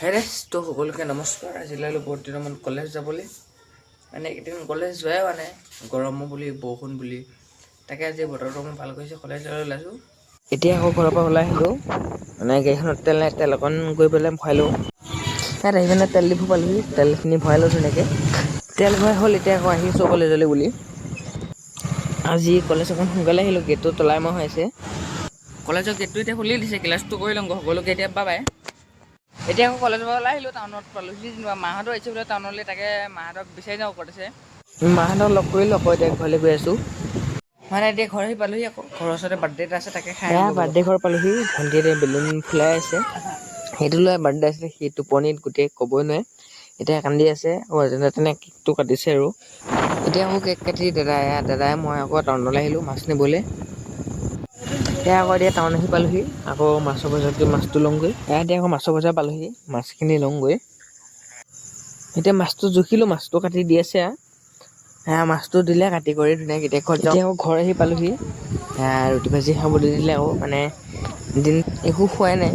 হেৰেষ্ট সকলোকে নমস্কাৰ। আজিলৈ বহুত দিনৰ মূৰত কলেজ যাবলৈ মানে এইকেইদিন কলেজ যোৱাই হোৱা নাই, গৰমো বুলি বৰষুণ বুলি। তাকে আজি বতৰটো অকণমান ভাল কৰিছে, কলেজ যাবলৈ ওলাইছোঁ। এতিয়া আকৌ ঘৰৰ পৰা ওলাই আহিলোঁ, মানে গাড়ীখনত তেল নাই, তেল অকণ গৈ পেলাই ভৰাই লওঁ। ইয়াত আহি পিনে তেল ডিপু পালোহি, তেলখিনি ভৰাই লওঁ ধুনীয়াকৈ। তেল ভৰাই হ'ল, এতিয়া আকৌ আহিছোঁ কলেজলৈ বুলি। আজি কলেজ অকণ সোনকালে আহিলোঁ, গেটটো তলাই মৰা হৈ আছে। কলেজৰ গেটটো এতিয়া খুলি দিছে, ক্লাছটো কৰি লওঁ সকলোকে এতিয়া বাই। এতিয়া আকৌ কলেজৰ পৰা ওলাই আহিলোঁ, টাউনত পালোহি যেনিবা। মাহঁতো আহিছে বোলে টাউনলৈ, তাকে মাহঁতক বিচাৰি যাওঁ ক'ত আছে। মাহঁতক লগ কৰিলোঁ, আকৌ এতিয়া ঘৰলৈ গৈ আছোঁ। মানে এতিয়া ঘৰ আহি পালোহি আকৌ, ঘৰৰ ওচৰতে বাৰ্থডে এটা আছে, তাকে খাই আহোঁ। বাৰ্থডে ঘৰ পালোহি, ভণ্টিয়ে বেলুন ফুলাই আছে। সেইটো লৈ বাৰ্থডে আছিলে, সি টোপনিত গোটেই ক'বই নোৱাৰে। এতিয়া কান্দি আছে, যেনে তেনে কেকটো কাটিছে আৰু। এতিয়া আকৌ কেক কাটি দাদাই মই আকৌ টাউনলৈ আহিলোঁ মাছ নিবলৈ। এতিয়া টাউন আহি পালোহি, আকৌ মাছৰ বজাৰত গৈ মাছটো লওঁগৈ। এতিয়া আকৌ মাছৰ বজাৰ পালোহি, মাছখিনি লওঁগৈ। এতিয়া মাছটো জুখিলোঁ, মাছটো কাটি দি আছে আৰু। মাছটো দিলে কাটি কৰি ধুনীয়াকৈ এতিয়া আকৌ ঘৰ আহি পালোহি। ৰুটি ভাজি খাবলৈ দিলে আকৌ, মানে দিন একো খোৱাই নাই।